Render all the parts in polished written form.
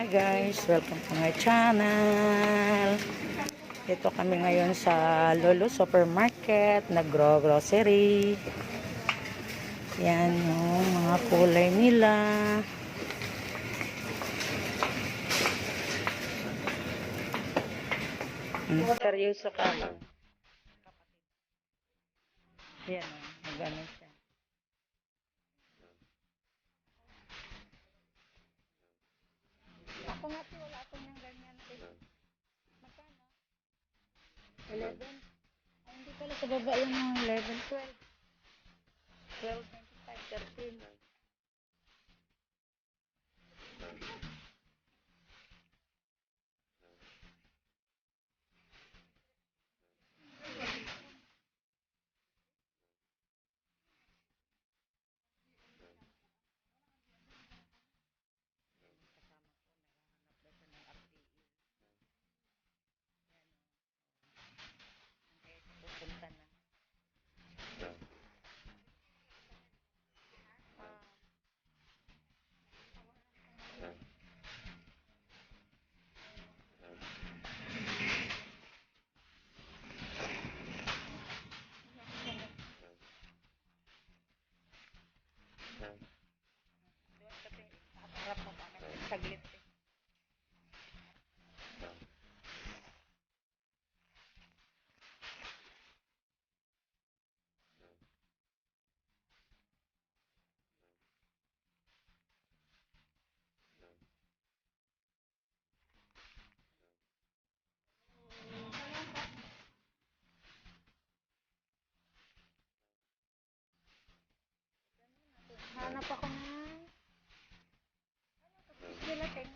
Guys, welcome to my channel. Dito kami ngayon sa Lolo Supermarket, nagro-grocery. Yan yung mga kulay nila. Seryoso ka. Yan o, magano siya. Ako nga wala akong yung ganyan. Magkano? 11? Ay, hindi pala sa baba yung 11, 12. 12, 25, 13. Pupunta na. Harap pa kami. Saglit. Hanap ako ng gelatin.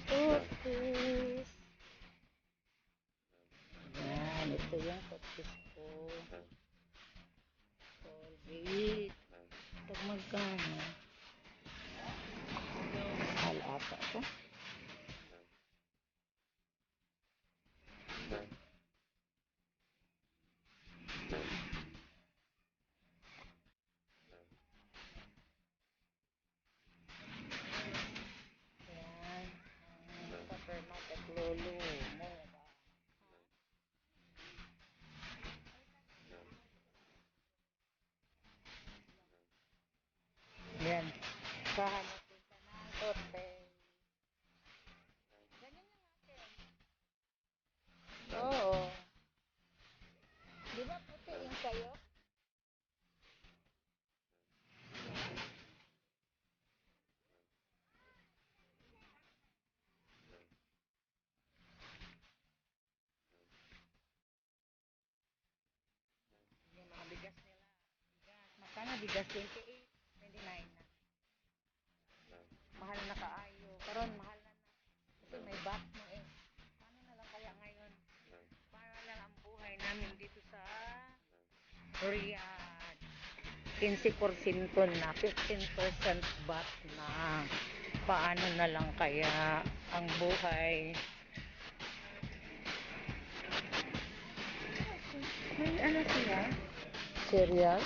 Toothpaste. Yan, ito yung toothpaste ko. Colgate. Ito magkano? Mahal ata ito. Yan. Ang supermarket Lolo. Yan. Kahanapin ka ng toothpaste. Ganyan yung akin. Oo. Di ba puti yung sayo? Yung mga bigas nila. Bigas. Magkano bigas? 28, 29 na. Mahal na kaayo. Karon mahal na na. Kasi may VAT mo eh. Paano na lang kaya ngayon? Paano na lang ang buhay namin dito sa Riyadh? 15% na. 15% VAT na. Paano na lang kaya ang buhay? May ano siya? Cereal?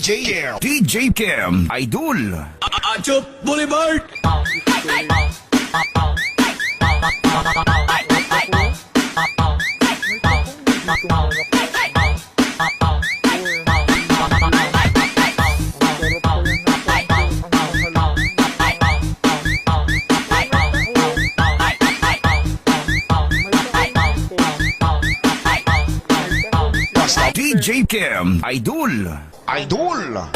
DJ Kim, Idol. Chop Boulevard! DJ Kim, Idol. Idol.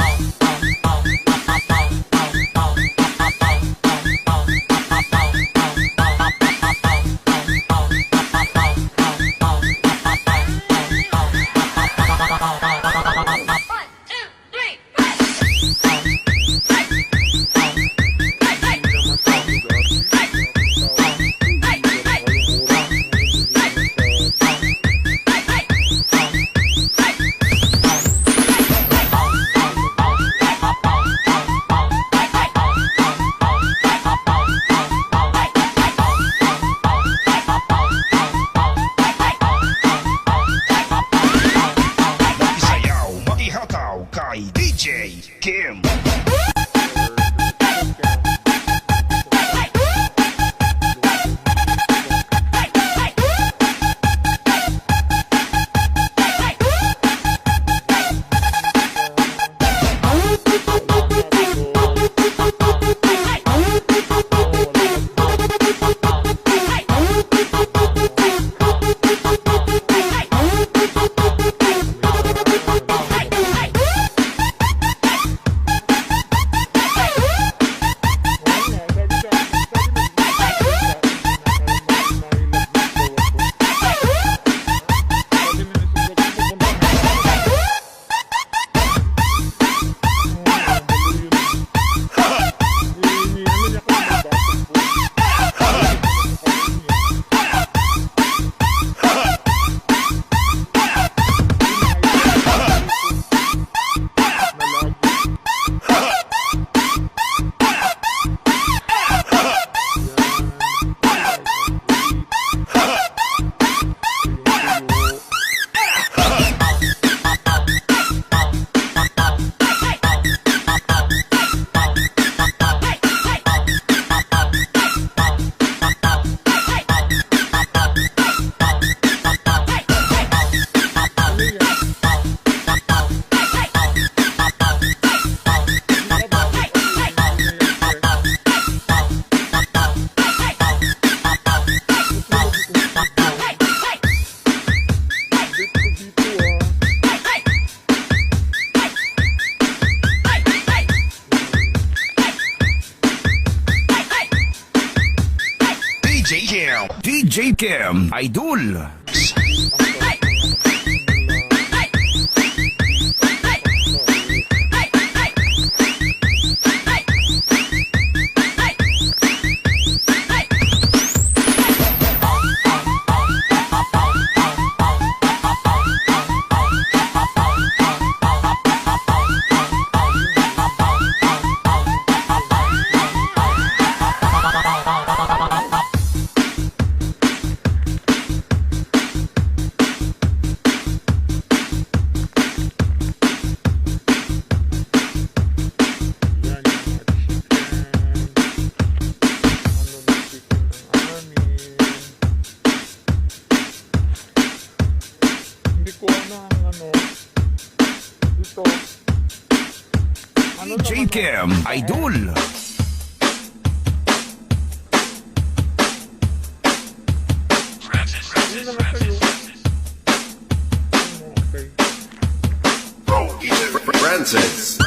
Isayaw, maihataw kay DJ Kim. DJ Kim, Idol. DJ Kim, Idol. Francis.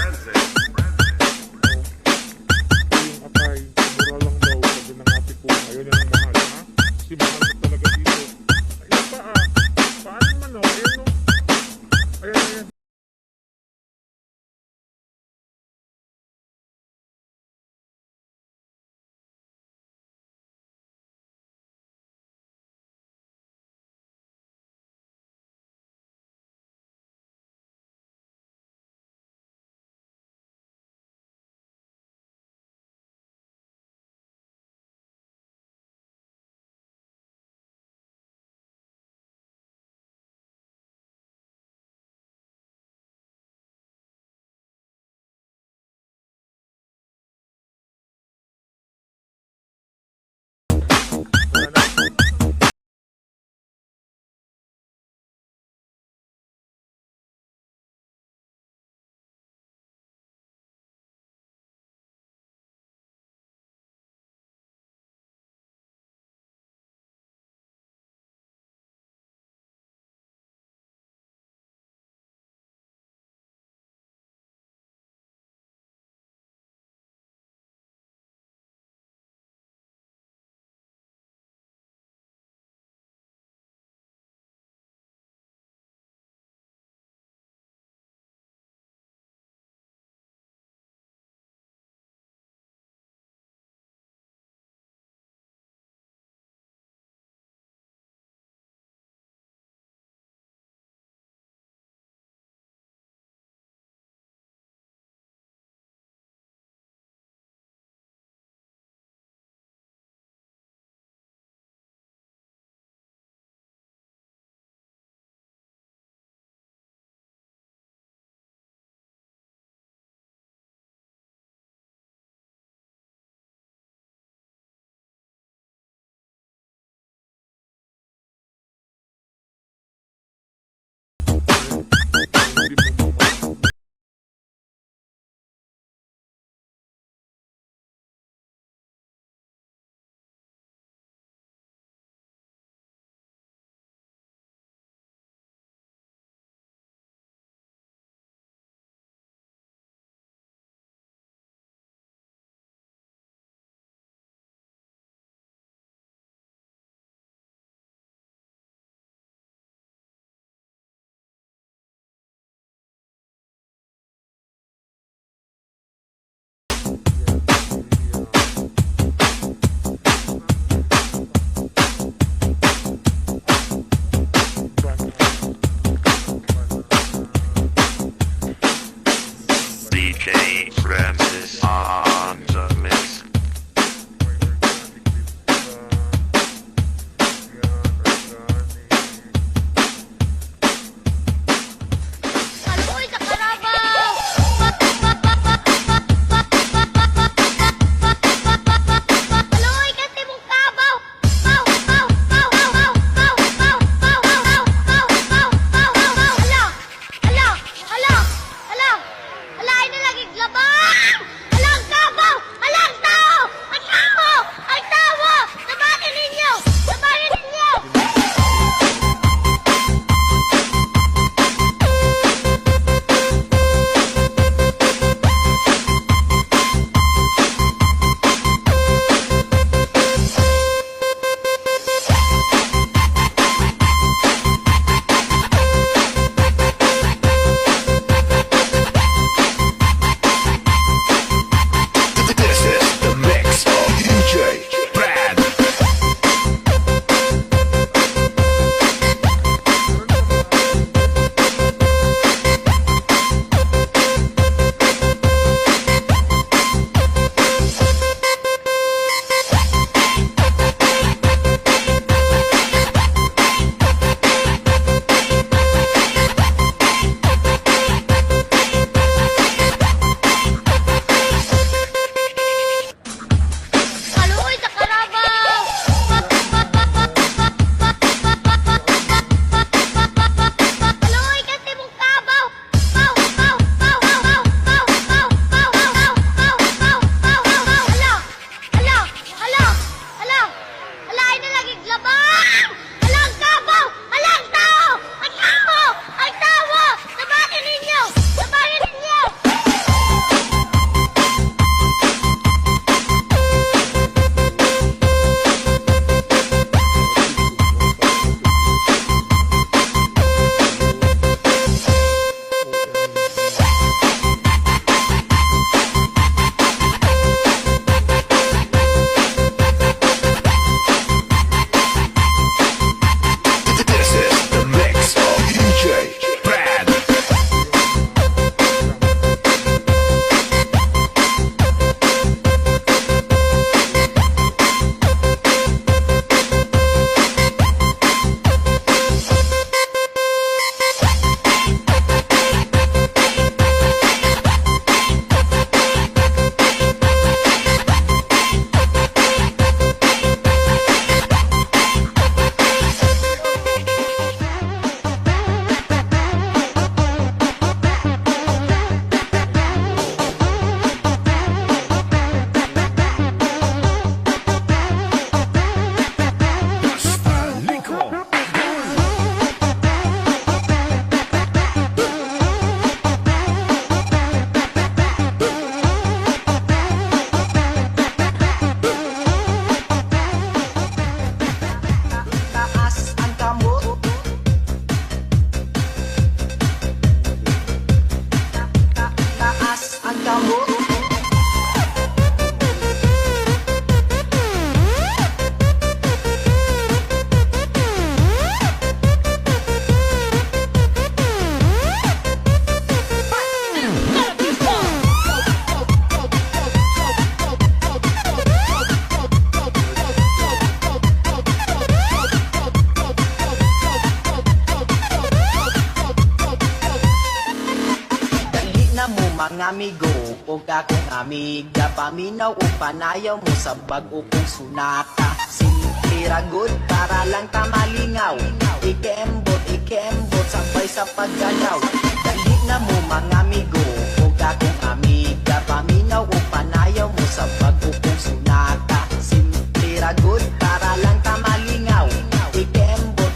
amigo ug akong amiga, paminaw o panayaw mo sa bag-o kong sunata. Simple ra good para lang ta malingaw, ikembot sabay sa paggalaw. Dali na mo mga amigo ug akong amiga, paminaw o panayaw mo sa bag-o kong sunata. Simple ra good para lang ta malingaw, ikembot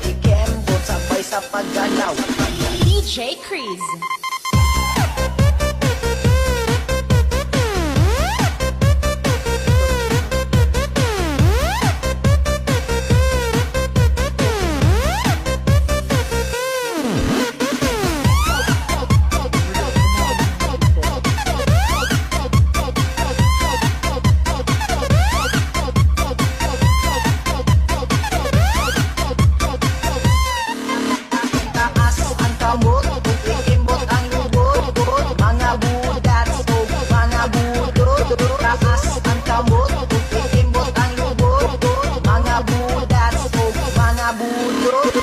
sabay sa paggalaw. DJ Crease. Taas ang kamot, ikimbot ang lubod, mga budat o mga budod. Taas ang kamot, ikimbot ang lubod, mga budat o mga budod.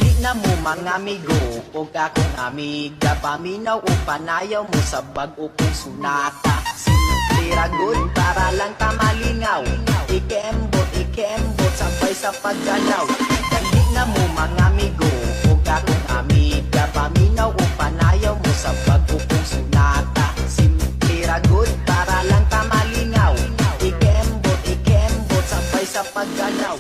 Di na mo mga amigo o akong amiga, paminaw o panayaw mo sa bag-o kong sunata. Simple ra good para lang ta malingaw, ikembot sabay sa paggalaw. Dali na mo mga amigo o akong amiga, paminaw o panayaw mo sa bag-o kong sunata. Simple ra good para lang ta malingaw, ikembot sabay sa paggalaw.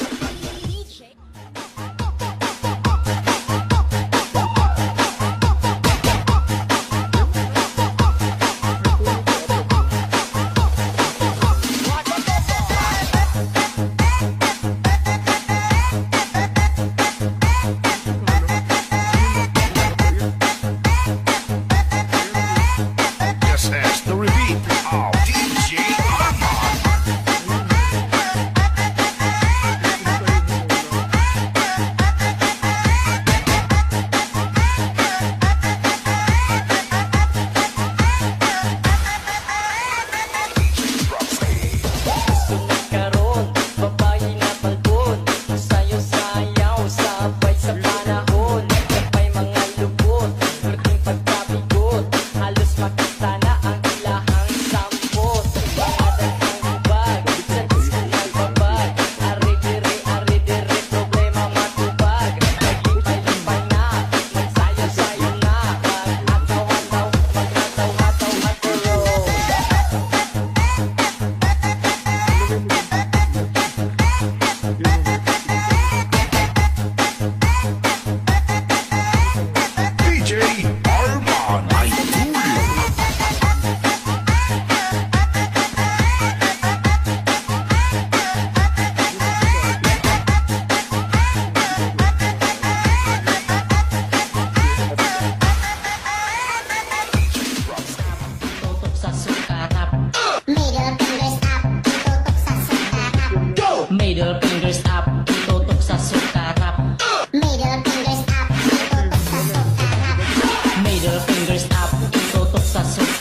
This is the repeat of DJ Arman. Karon, babae na palbon, sayo sayaw, sabay sa panahon, sabay mga lubot, perting pagkabigot, halos makita na ang ilahang sampot. Pangatan ang hubag, sa disco nagbabag, ari-dire, problema matubag, maglipay-lipay na, magsayaw-sayaw na, maghataw-hataw, haturo. DJ Arman Idol. Tutok sa sukarap, Middle fingers up, tutok sa sukarap. middle fingers up, tutok sa sukarap, Middle fingers up, tutok sa sukarap. middle fingers up, tutok sa sukarap,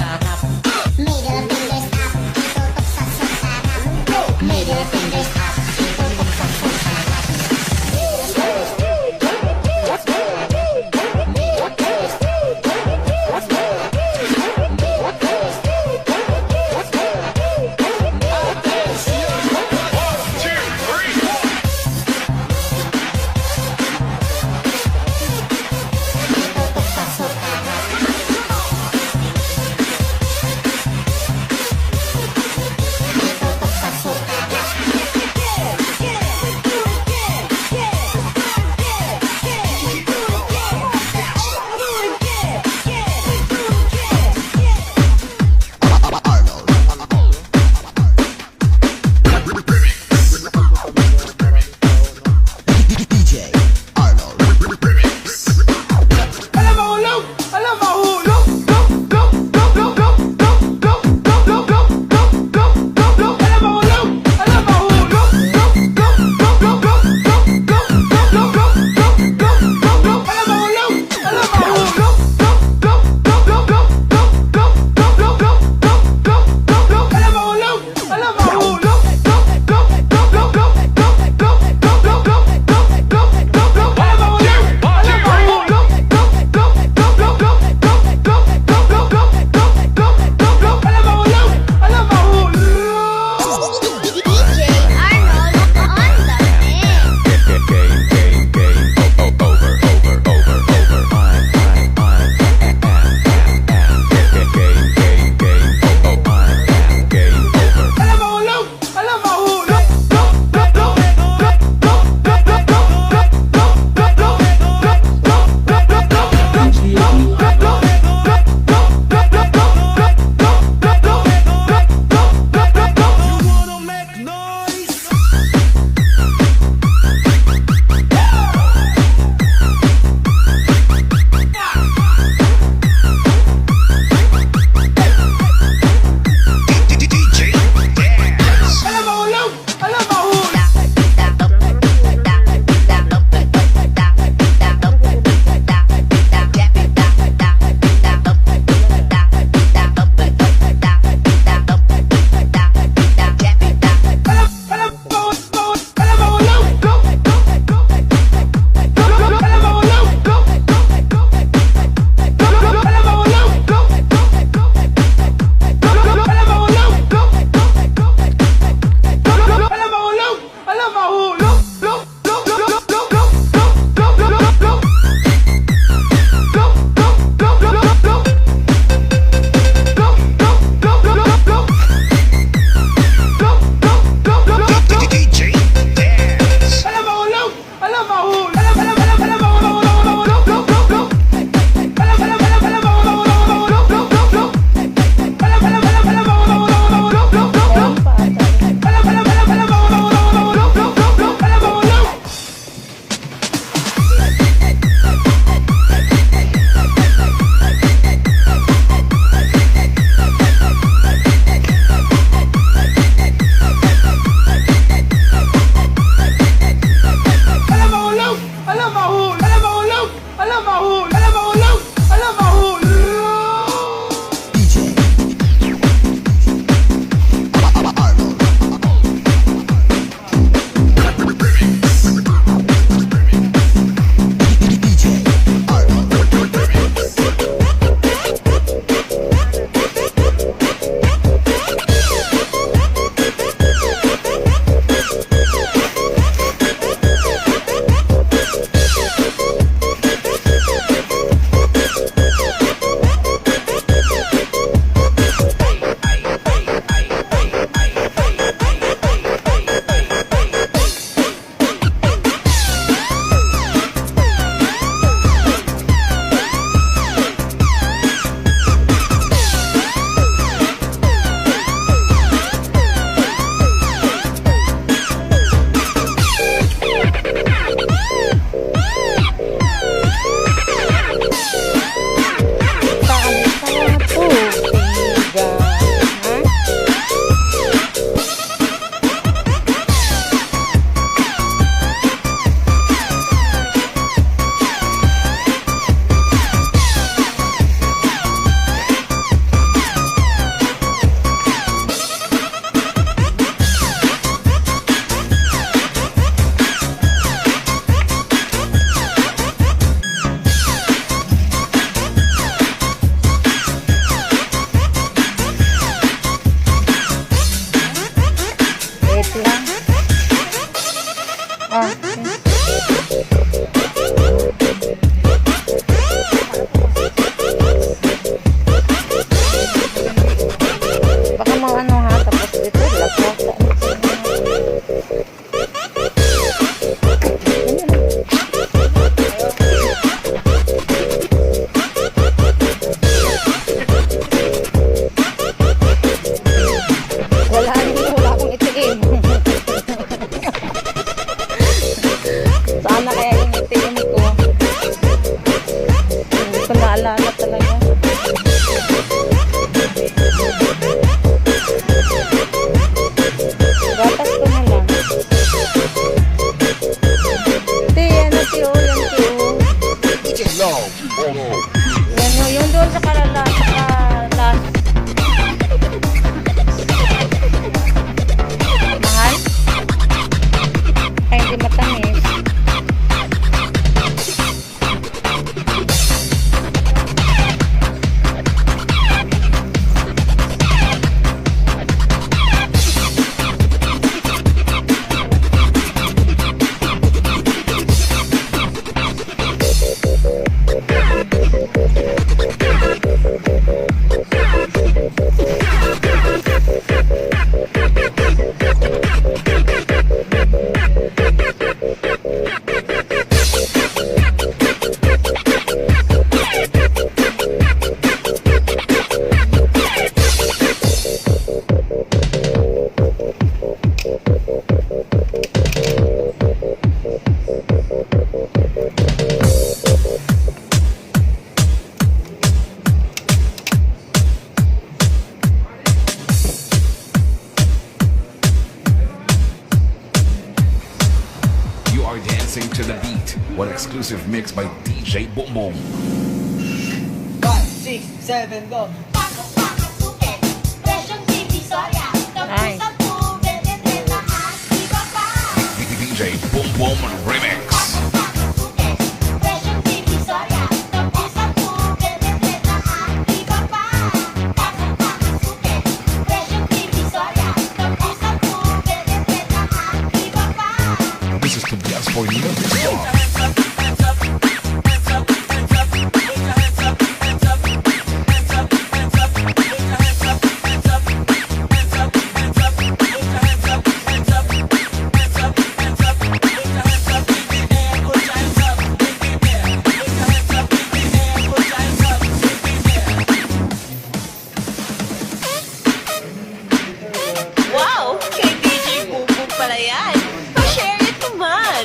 Middle fingers up, tutok sa sukarap. middle fingers up, tutok sa sukarap. Tutok sa sukarap. lang. Ah, baka mga ano ha, tapos ito, laptop. Wala akong itim. Sana kaya yung itim ko. Hindi ko naalala talaga. Gatas ko na lang. Ito yan, ito yan, ito. DJ Love. Yan o, yung doon sa kalalas. Mahal? Ay, hindi matamis. You are dancing to the beat. One exclusive mix by DJ Boom Boom. 5, 6, 7, go. Nice. DJ Boom Boom Remix. This is to dance for you. Wow! Kay DJ Bubu pala yan. Pa-share it naman!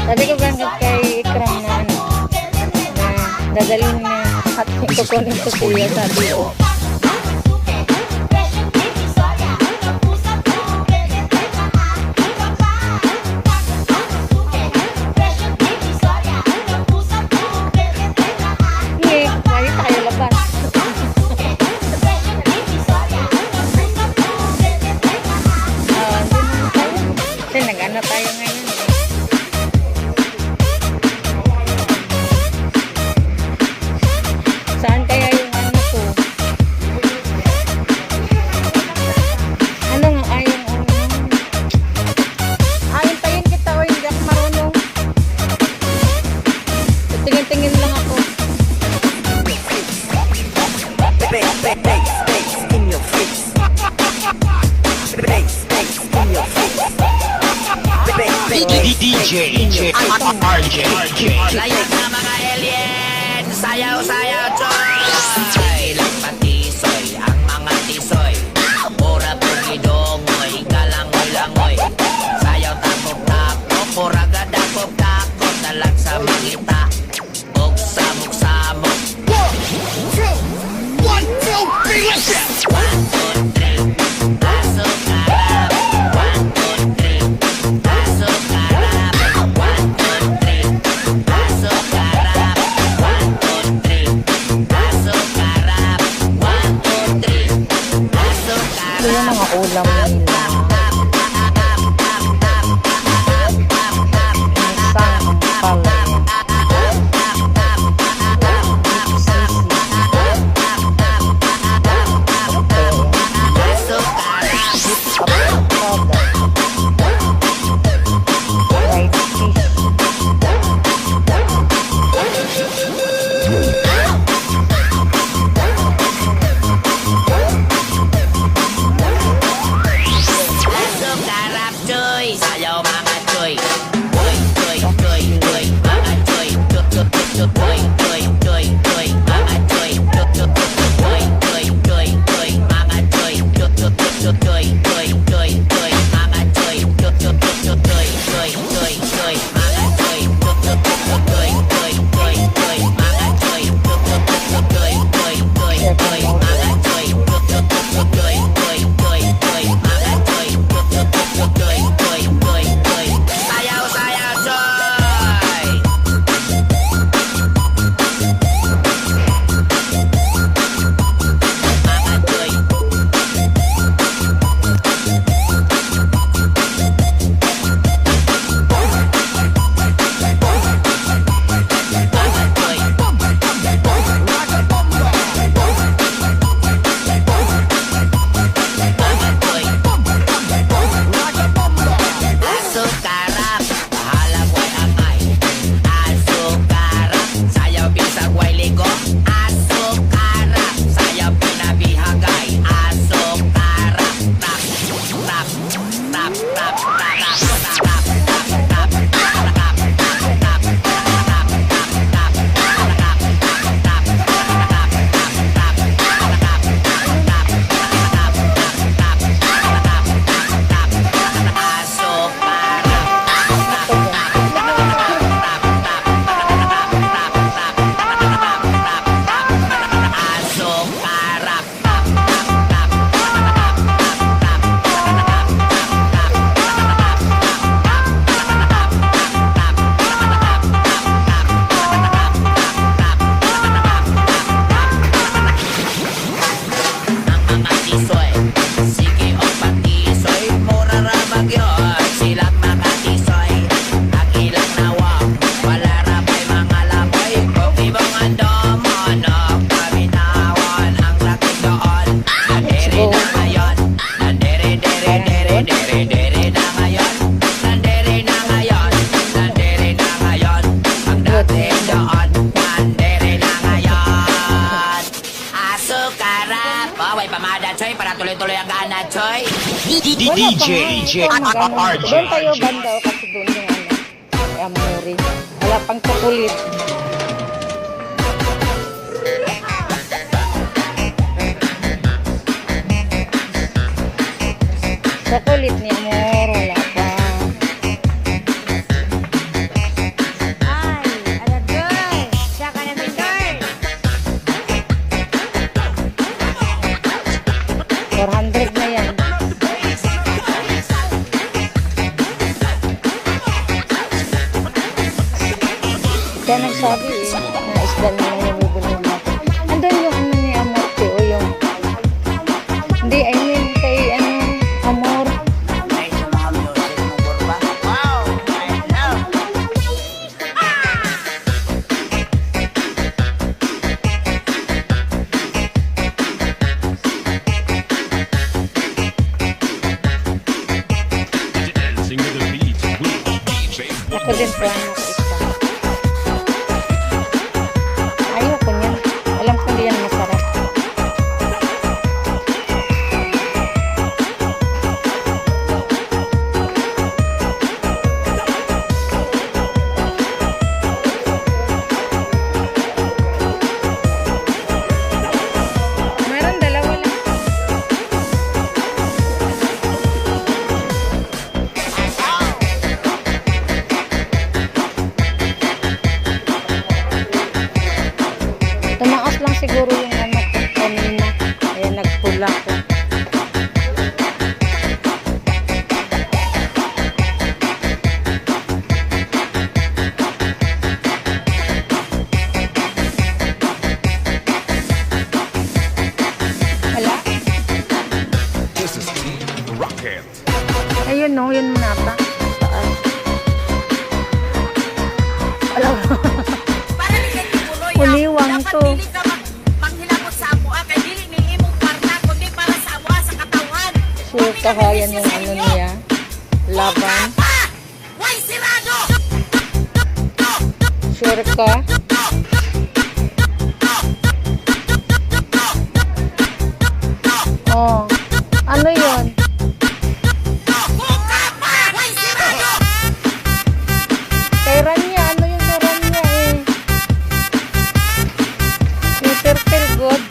Sabi ko ganda kay Ikram na ano, na dadalhin na at kukunin ko siya, sabi ko. Hindi, lagi tayo labas. Kasi nag-ano tayo ngayon. Saan kaya yung ano ko? Ano nga ayong tayin kita o hindi ako marunong. Tingin-tingin lang ako. In your face. In your face. DJ RJ. Layak na mga alien, sayaw-sayaw choy. Ilang patisoy, ang mga tisoy. Pura pugidongoy, kalangoy-langoy. Sayaw tapok-tapok, pura gadapok-tapok. Talag sa mangita, buksa-buksamok. 1, 2, 3, let's go! 1, 2, 3, pasok harap. 1, 2, 3, pasok harap. 1, 2, 3, pasok harap. 1, 2, 3, pasok harap. 1, 2, 3, pasok Ito yung harap. mga ulam nila. Isang pala. Pasok harap. White fish. Pasok harap choy. Sayaw mga choy. Choy, choy, choy, choy. Mga choy. Choy, choy, choy, choy, choy, choy. Mga choy. Choy, choy, choy, choy, choy, choy. Mga choy. Choy, choy, choy, choy, choy, choy, choy. Mga choy. Choy, choy, choy, choy, choy, choy, choy. Mga choy. Choy, choy, choy, choy, choy, choy, choy. Mga choy. Choy, choy, choy, choy, choy, choy, choy. Mga choy. Choy, choy, choy, choy, choy, choy, choy. Mga choy. Choy, choy, choy, choy, choy. Sayaw, sayaw, choy. Mga choy. Mga choy. Mga choy. Asukarap, bahalang way angay. Asukarap, sayaw bisag way ligo. Asukarap, sayaw pinabihagay. Asukarap, tap, tap, tap, tap, tap, tap, tap, tap, tap, tap. Ang mga tisoy, sige o patisoy, mura ra bagyon, silang mga tisoy. Ang ilang nawang, wala ra ba'y mga laboy, kung ibang andomon, o paminawan, ang laking doon. Nandiri na ngayon, nandiri, diri, diri, diri, diri na ngayon. Nandiri na ngayon, nandiri na ngayon, ang dating doon, nandiri na ngayon. Asukarap, baway pamada choy, para tuloy-tuloy ang gana choy. DJ RJ. Doon tayo banda o kasi doon yung ano, amori. Wala pang kukulit. Chocolate ni amor, wala pa. Kaya nagsabi na isda na lang yung bibili mo. Andun yung ano ni Amorte o yung... Hindi, I mean kay Amor. Dancing to the beat with DJ Ako din plano ko isa. Ayoko niyan. Alam ko hindi yan masarap. Meron dalawa lang. Tumaas lang siguro yung ano ko kanina. Kaya nagpula ko. Wala? This is Team Rocket. Ayun no, yun nata. Saan? Alam mo. Uliwang to. Dapat dili ka manghilabot sa amo kay dili ni imong parta kundi para sa amo sa katawan. Sure kahayan yung ano niya. Laban. Way sirado. Sure ka? Oh. Ano yun? Way sirado. Kay Rania. Ano yung kay Rania eh? Yung circle good.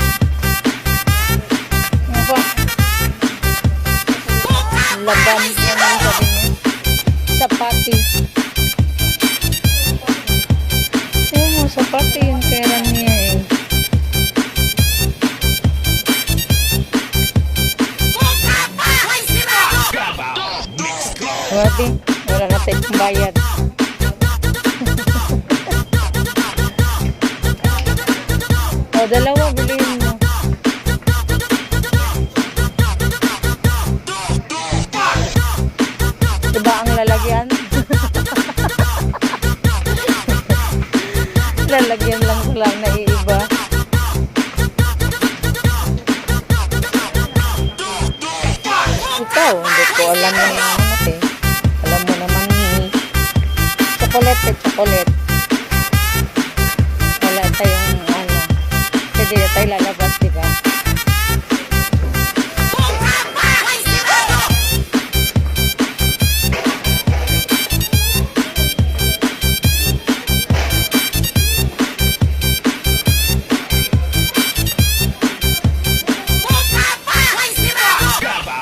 Ano ba? Laban naman sabi niya. Sapati. Oo, sapati yung kay Rania eh. Way sirado. Grabe, wala na tayong bayad. O, dalawa, bilhin mo. Diba ang lalagyan? Lalagyan lang pala na iiba. Ikaw, hindi ko alam yung ano eh. Alam mo naman chocolate eh, chocolate. Wala tayong ano. Pwede na tayo lalabas, diba? Way sirado. Way sirado.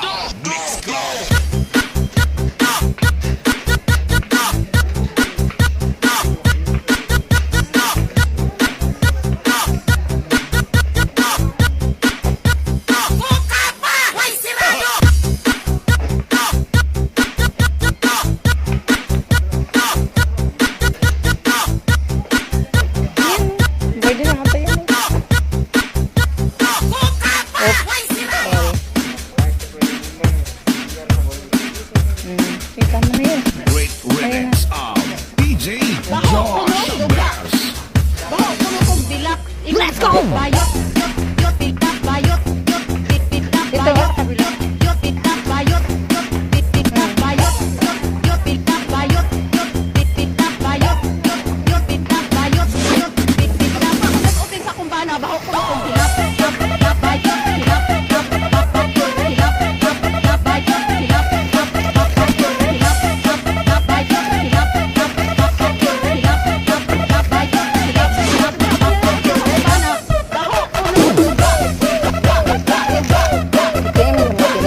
Way sirado. Yan. Pwede na ata yan eh. Way sirado. Sorry. Kita mo na yun. Great remix of DJ Josh Bass. Let's go. Bayot. Yot pitak bayot. Yot pitak Ito bayot. ba? Kabila. Yot pitak bayot. Yot pitak bayot. Yot pitak bayot. Yot pitak bayot. Yot pitak bayot. Yot pitak. Nag-open sa kumbana baho ko kung hilap. Hilap bayot. Hilap. Hilap. Hilap. Hilap bayot. Hilap. Hilap bayot. Hilap. Tingnan mo natin.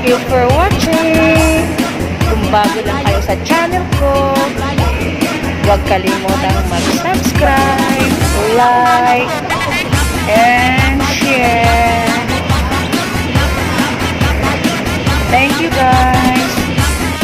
you for watching. Kung bago lang kayo sa channel ko, huwag kalimutang mag-subscribe, like, and share. Thank you guys.